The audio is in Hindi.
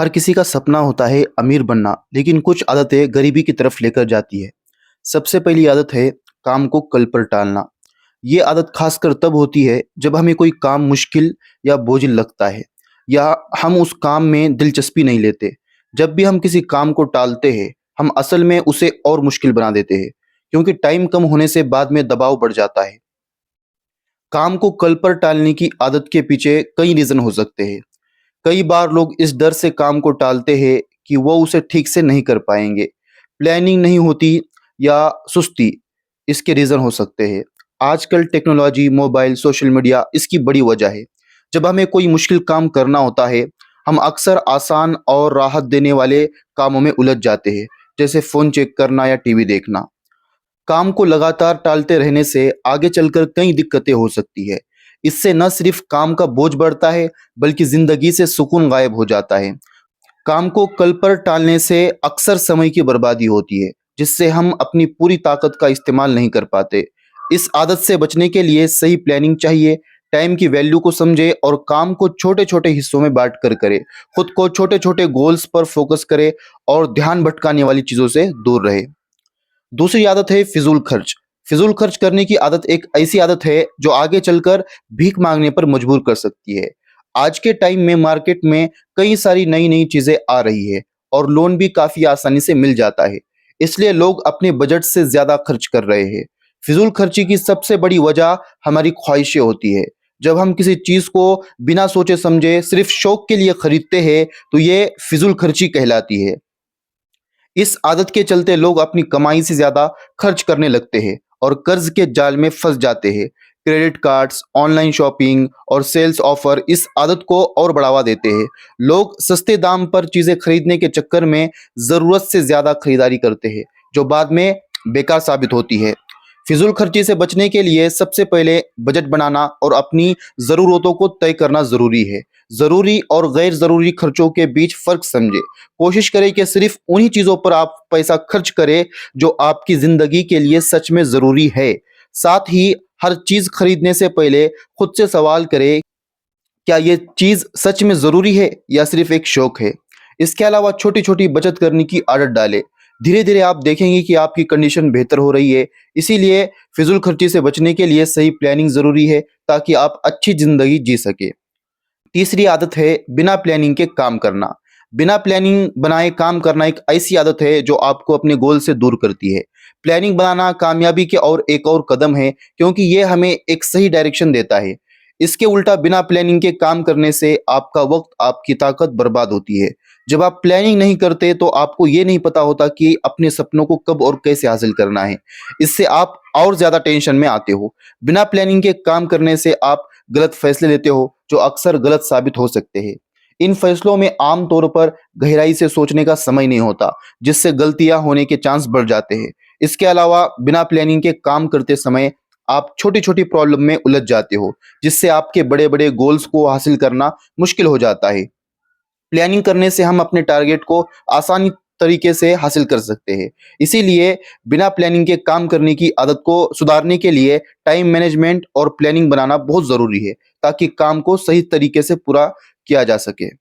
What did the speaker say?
हर किसी का सपना होता है अमीर बनना, लेकिन कुछ आदतें गरीबी की तरफ लेकर जाती है। सबसे पहली आदत है काम को कल पर टालना। ये आदत खासकर तब होती है जब हमें कोई काम मुश्किल या बोझिल लगता है या हम उस काम में दिलचस्पी नहीं लेते। जब भी हम किसी काम को टालते हैं, हम असल में उसे और मुश्किल बना देते हैं, क्योंकि टाइम कम होने से बाद में दबाव बढ़ जाता है। काम को कल पर टालने की आदत के पीछे कई रीज़न हो सकते हैं। कई बार लोग इस डर से काम को टालते हैं कि वो उसे ठीक से नहीं कर पाएंगे। प्लानिंग नहीं होती या सुस्ती इसके रीज़न हो सकते हैं। आजकल टेक्नोलॉजी, मोबाइल, सोशल मीडिया इसकी बड़ी वजह है। जब हमें कोई मुश्किल काम करना होता है, हम अक्सर आसान और राहत देने वाले कामों में उलझ जाते हैं, जैसे फ़ोन चेक करना या टीवी देखना। काम को लगातार टालते रहने से आगे चलकर कई दिक्कतें हो सकती है। इससे न सिर्फ काम का बोझ बढ़ता है, बल्कि जिंदगी से सुकून गायब हो जाता है। काम को कल पर टालने से अक्सर समय की बर्बादी होती है, जिससे हम अपनी पूरी ताकत का इस्तेमाल नहीं कर पाते। इस आदत से बचने के लिए सही प्लानिंग चाहिए, टाइम की वैल्यू को समझे और काम को छोटे-छोटे हिस्सों में बाँट कर करे। खुद को छोटे-छोटे गोल्स पर फोकस करे और ध्यान भटकाने वाली चीज़ों से दूर रहे। दूसरी आदत है फिजूल खर्च। फिजूल खर्च करने की आदत एक ऐसी आदत है जो आगे चलकर भीख मांगने पर मजबूर कर सकती है। आज के टाइम में मार्केट में कई सारी नई-नई चीज़ें आ रही है और लोन भी काफ़ी आसानी से मिल जाता है। इसलिए लोग अपने बजट से ज़्यादा खर्च कर रहे हैं। फिजूल खर्ची की सबसे बड़ी वजह हमारी ख्वाहिशें होती है। जब हम किसी चीज़ को बिना सोचे समझे सिर्फ शौक के लिए खरीदते हैं, तो ये फिजूल खर्ची कहलाती है। इस आदत के चलते लोग अपनी कमाई से ज़्यादा खर्च करने लगते हैं और कर्ज के जाल में फंस जाते हैं। क्रेडिट कार्ड्स, ऑनलाइन शॉपिंग और सेल्स ऑफर इस आदत को और बढ़ावा देते हैं। लोग सस्ते दाम पर चीज़ें खरीदने के चक्कर में ज़रूरत से ज़्यादा खरीदारी करते हैं, जो बाद में बेकार साबित होती है। फिजूल खर्ची से बचने के लिए सबसे पहले बजट बनाना और अपनी ज़रूरतों को तय करना ज़रूरी है। ज़रूरी और गैर ज़रूरी खर्चों के बीच फ़र्क समझें। कोशिश करें कि सिर्फ उन्हीं चीज़ों पर आप पैसा खर्च करें जो आपकी ज़िंदगी के लिए सच में ज़रूरी है। साथ ही हर चीज़ खरीदने से पहले खुद से सवाल करें, क्या ये चीज़ सच में ज़रूरी है या सिर्फ एक शौक है? इसके अलावा छोटी-छोटी बचत करने की आदत डालें। धीरे-धीरे आप देखेंगे कि आपकी कंडीशन बेहतर हो रही है। इसीलिए फिज़ूल खर्ची से बचने के लिए सही प्लानिंग ज़रूरी है, ताकि आप अच्छी ज़िंदगी जी सकें। तीसरी आदत है बिना प्लानिंग के काम करना। बिना प्लानिंग बनाए काम करना एक ऐसी आदत है जो आपको अपने गोल से दूर करती है। प्लानिंग बनाना कामयाबी के और एक और कदम है, क्योंकि ये हमें एक सही डायरेक्शन देता है। इसके उल्टा बिना प्लानिंग के काम करने से आपका वक्त, आपकी ताकत बर्बाद होती है। जब आप प्लानिंग नहीं करते तो आपको ये नहीं पता होता कि अपने सपनों को कब और कैसे हासिल करना है। इससे आप और ज़्यादा टेंशन में आते हो। बिना प्लानिंग के काम करने से आप गलत फैसले लेते हो, जो अक्सर गलत साबित हो सकते हैं। इन फैसलों में आम तौर पर गहराई से सोचने का समय नहीं होता, जिससे गलतियां होने के चांस बढ़ जाते हैं। इसके अलावा बिना प्लानिंग के काम करते समय आप छोटी-छोटी प्रॉब्लम में उलझ जाते हो, जिससे आपके बड़े-बड़े गोल्स को हासिल करना मुश्किल हो जाता है। प्लानिंग करने से हम अपने टारगेट को आसानी तरीके से हासिल कर सकते हैं। इसीलिए बिना प्लानिंग के काम करने की आदत को सुधारने के लिए टाइम मैनेजमेंट और प्लानिंग बनाना बहुत ज़रूरी है, ताकि काम को सही तरीके से पूरा किया जा सके।